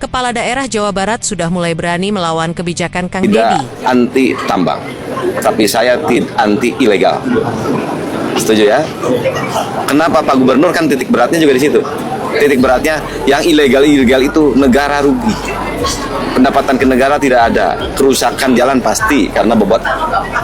Kepala daerah Jawa Barat sudah mulai berani melawan kebijakan Kang Tidak Deddy. anti tambang, tapi saya anti ilegal. Setuju ya? Kenapa Pak Gubernur, kan titik beratnya juga di situ. Titik beratnya yang ilegal itu negara rugi. Pendapatan ke negara tidak ada. Kerusakan jalan pasti karena bobot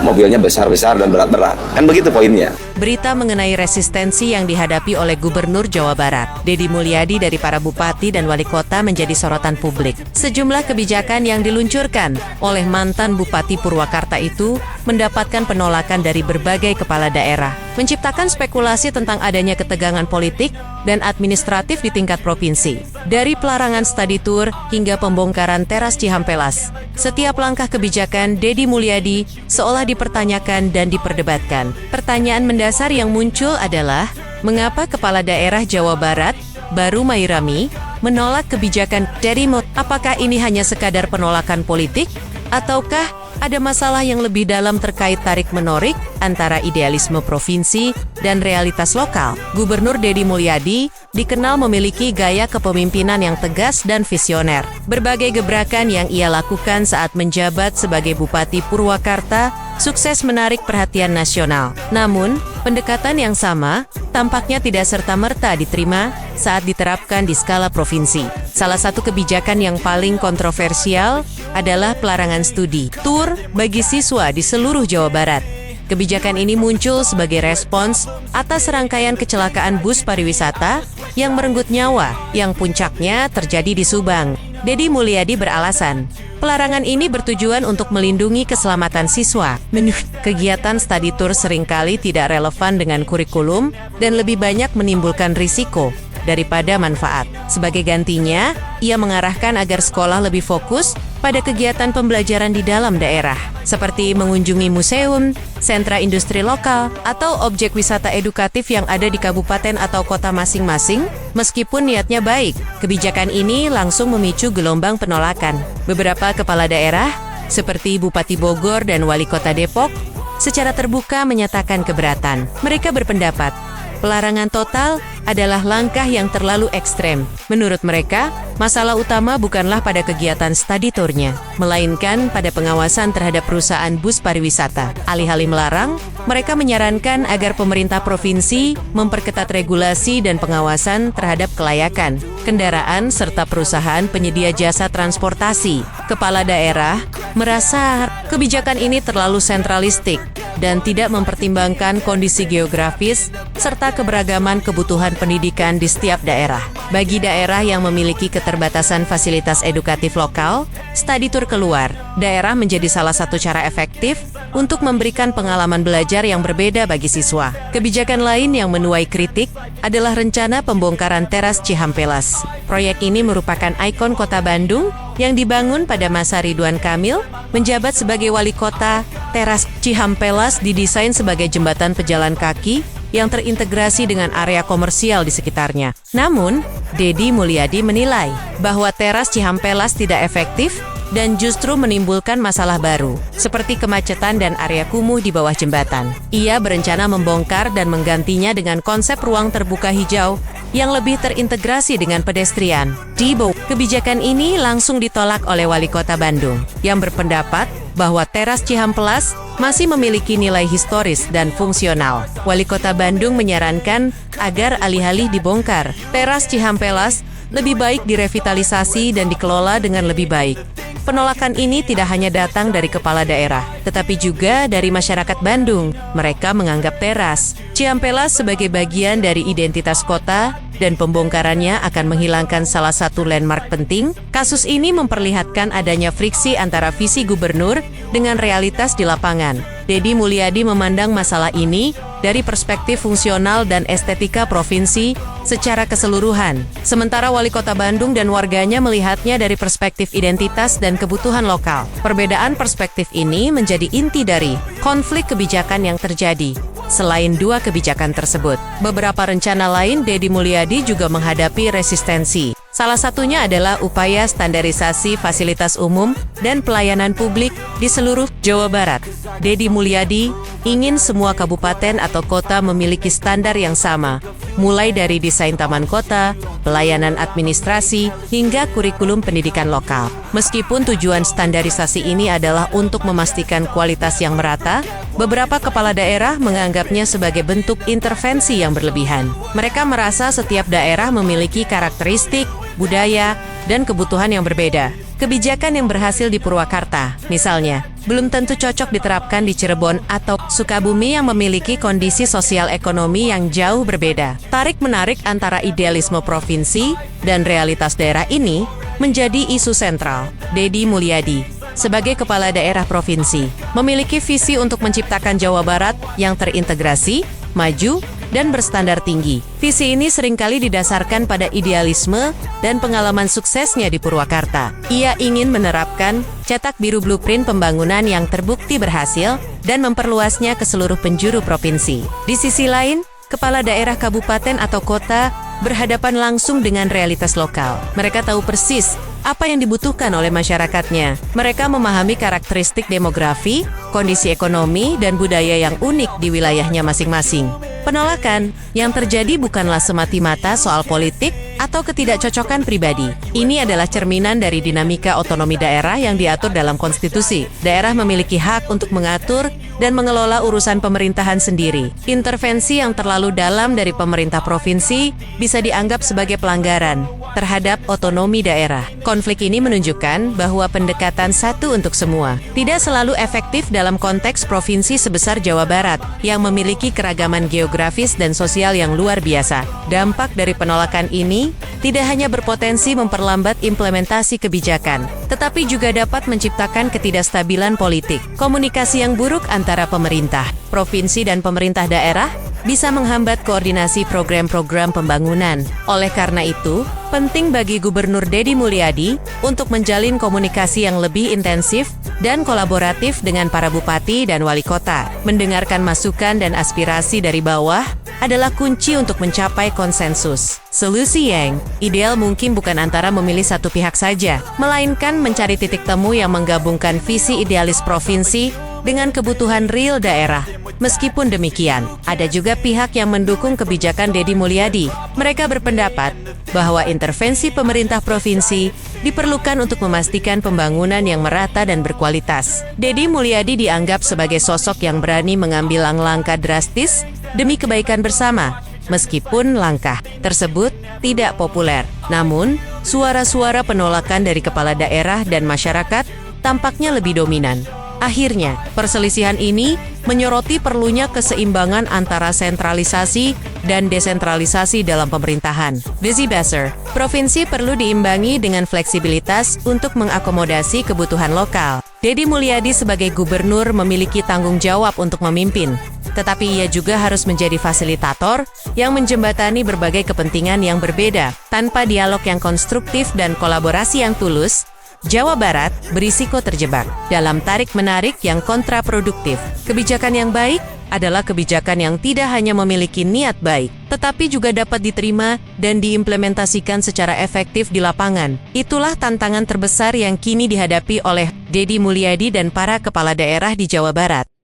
mobilnya besar-besar dan berat-berat. Kan begitu poinnya. Berita mengenai resistensi yang dihadapi oleh Gubernur Jawa Barat, Deddy Mulyadi, dari para bupati dan wali kota menjadi sorotan publik. Sejumlah kebijakan yang diluncurkan oleh mantan Bupati Purwakarta itu mendapatkan penolakan dari berbagai kepala daerah, menciptakan spekulasi tentang adanya ketegangan politik dan administratif di tingkat provinsi. Dari pelarangan study tour hingga pembongkaran teras Cihampelas, setiap langkah kebijakan Deddy Mulyadi seolah dipertanyakan dan diperdebatkan. Pertanyaan mendasar yang muncul adalah, mengapa kepala daerah Jawa Barat, Baru Mairami, menolak kebijakan Deddy Mulyadi? Apakah ini hanya sekadar penolakan politik? Ataukah ada masalah yang lebih dalam terkait tarik-menarik antara idealisme provinsi dan realitas lokal? Gubernur Deddy Mulyadi dikenal memiliki gaya kepemimpinan yang tegas dan visioner. Berbagai gebrakan yang ia lakukan saat menjabat sebagai Bupati Purwakarta sukses menarik perhatian nasional. Namun, pendekatan yang sama tampaknya tidak serta-merta diterima saat diterapkan di skala provinsi. Salah satu kebijakan yang paling kontroversial adalah pelarangan studi tour bagi siswa di seluruh Jawa Barat. Kebijakan ini muncul sebagai respons atas rangkaian kecelakaan bus pariwisata yang merenggut nyawa, yang puncaknya terjadi di Subang. Deddy Mulyadi beralasan, pelarangan ini bertujuan untuk melindungi keselamatan siswa. Kegiatan study tour seringkali tidak relevan dengan kurikulum dan lebih banyak menimbulkan risiko daripada manfaat. Sebagai gantinya, ia mengarahkan agar sekolah lebih fokus pada kegiatan pembelajaran di dalam daerah, seperti mengunjungi museum, sentra industri lokal, atau objek wisata edukatif yang ada di kabupaten atau kota masing-masing. Meskipun niatnya baik, kebijakan ini langsung memicu gelombang penolakan. Beberapa kepala daerah, seperti Bupati Bogor dan Wali Kota Depok, secara terbuka menyatakan keberatan. Mereka berpendapat, pelarangan total adalah langkah yang terlalu ekstrem. Menurut mereka, masalah utama bukanlah pada kegiatan study tour-nya, melainkan pada pengawasan terhadap perusahaan bus pariwisata. Alih-alih melarang, mereka menyarankan agar pemerintah provinsi memperketat regulasi dan pengawasan terhadap kelayakan kendaraan serta perusahaan penyedia jasa transportasi. Kepala daerah merasa kebijakan ini terlalu sentralistik dan tidak mempertimbangkan kondisi geografis serta keberagaman kebutuhan pendidikan di setiap daerah. Bagi daerah yang memiliki keterbatasan fasilitas edukatif lokal, study tour keluar daerah menjadi salah satu cara efektif untuk memberikan pengalaman belajar yang berbeda bagi siswa. Kebijakan lain yang menuai kritik adalah rencana pembongkaran teras Cihampelas. Proyek ini merupakan ikon kota Bandung yang dibangun pada masa Ridwan Kamil menjabat sebagai wali kota. Teras Cihampelas didesain sebagai jembatan pejalan kaki yang terintegrasi dengan area komersial di sekitarnya. Namun, Deddy Mulyadi menilai bahwa teras Cihampelas tidak efektif dan justru menimbulkan masalah baru, seperti kemacetan dan area kumuh di bawah jembatan. Ia berencana membongkar dan menggantinya dengan konsep ruang terbuka hijau yang lebih terintegrasi dengan pedestrian. Kebijakan ini langsung ditolak oleh Wali Kota Bandung, yang berpendapat bahwa teras Cihampelas masih memiliki nilai historis dan fungsional. Wali Kota Bandung menyarankan agar alih-alih dibongkar, teras Cihampelas lebih baik direvitalisasi dan dikelola dengan lebih baik. Penolakan ini tidak hanya datang dari kepala daerah, tetapi juga dari masyarakat Bandung. Mereka menganggap teras Cihampelas sebagai bagian dari identitas kota dan pembongkarannya akan menghilangkan salah satu landmark penting. Kasus ini memperlihatkan adanya friksi antara visi gubernur dengan realitas di lapangan. Deddy Mulyadi memandang masalah ini dari perspektif fungsional dan estetika provinsi secara keseluruhan. Sementara Wali Kota Bandung dan warganya melihatnya dari perspektif identitas dan kebutuhan lokal. Perbedaan perspektif ini menjadi inti dari konflik kebijakan yang terjadi. Selain dua kebijakan tersebut, beberapa rencana lain Deddy Mulyadi juga menghadapi resistensi. Salah satunya adalah upaya standarisasi fasilitas umum dan pelayanan publik di seluruh Jawa Barat. Deddy Mulyadi ingin semua kabupaten atau kota memiliki standar yang sama mulai dari desain taman kota, pelayanan administrasi, hingga kurikulum pendidikan lokal. Meskipun tujuan standarisasi ini adalah untuk memastikan kualitas yang merata, beberapa kepala daerah menganggapnya sebagai bentuk intervensi yang berlebihan. Mereka merasa setiap daerah memiliki karakteristik, budaya, dan kebutuhan yang berbeda. Kebijakan yang berhasil di Purwakarta, misalnya, belum tentu cocok diterapkan di Cirebon atau Sukabumi yang memiliki kondisi sosial ekonomi yang jauh berbeda. Tarik-menarik antara idealisme provinsi dan realitas daerah ini menjadi isu sentral. Dedi Mulyadi, sebagai kepala daerah provinsi, memiliki visi untuk menciptakan Jawa Barat yang terintegrasi, maju, dan berstandar tinggi. Visi ini seringkali didasarkan pada idealisme dan pengalaman suksesnya di Purwakarta. Ia ingin menerapkan cetak biru blueprint pembangunan yang terbukti berhasil dan memperluasnya ke seluruh penjuru provinsi. Di sisi lain, kepala daerah kabupaten atau kota berhadapan langsung dengan realitas lokal. Mereka tahu persis apa yang dibutuhkan oleh masyarakatnya. Mereka memahami karakteristik demografi, kondisi ekonomi, dan budaya yang unik di wilayahnya masing-masing. Penolakan yang terjadi bukanlah semata-mata soal politik atau ketidakcocokan pribadi. Ini adalah cerminan dari dinamika otonomi daerah yang diatur dalam konstitusi. Daerah memiliki hak untuk mengatur dan mengelola urusan pemerintahan sendiri. Intervensi yang terlalu dalam dari pemerintah provinsi bisa dianggap sebagai pelanggaran terhadap otonomi daerah. Konflik ini menunjukkan bahwa pendekatan satu untuk semua tidak selalu efektif dalam konteks provinsi sebesar Jawa Barat yang memiliki keragaman geografis dan sosial yang luar biasa. Dampak dari penolakan ini tidak hanya berpotensi memperlambat implementasi kebijakan, tetapi juga dapat menciptakan ketidakstabilan politik. Komunikasi yang buruk antara pemerintah, provinsi, dan pemerintah daerah bisa menghambat koordinasi program-program pembangunan. Oleh karena itu, penting bagi Gubernur Dedi Mulyadi untuk menjalin komunikasi yang lebih intensif dan kolaboratif dengan para bupati dan wali kota. Mendengarkan masukan dan aspirasi dari bawah adalah kunci untuk mencapai konsensus. Solusi yang ideal mungkin bukan antara memilih satu pihak saja, melainkan mencari titik temu yang menggabungkan visi idealis provinsi dengan kebutuhan real daerah. Meskipun demikian, ada juga pihak yang mendukung kebijakan Dedi Mulyadi. Mereka berpendapat bahwa intervensi pemerintah provinsi diperlukan untuk memastikan pembangunan yang merata dan berkualitas. Dedi Mulyadi dianggap sebagai sosok yang berani mengambil langkah drastis demi kebaikan bersama, meskipun langkah tersebut tidak populer. Namun, suara-suara penolakan dari kepala daerah dan masyarakat tampaknya lebih dominan. Akhirnya, perselisihan ini menyoroti perlunya keseimbangan antara sentralisasi dan desentralisasi dalam pemerintahan. Desi Besser, provinsi perlu diimbangi dengan fleksibilitas untuk mengakomodasi kebutuhan lokal. Dedi Mulyadi sebagai gubernur memiliki tanggung jawab untuk memimpin, tetapi ia juga harus menjadi fasilitator yang menjembatani berbagai kepentingan yang berbeda. Tanpa dialog yang konstruktif dan kolaborasi yang tulus, Jawa Barat berisiko terjebak dalam tarik-menarik yang kontraproduktif. Kebijakan yang baik adalah kebijakan yang tidak hanya memiliki niat baik, tetapi juga dapat diterima dan diimplementasikan secara efektif di lapangan. Itulah tantangan terbesar yang kini dihadapi oleh Dedi Mulyadi dan para kepala daerah di Jawa Barat.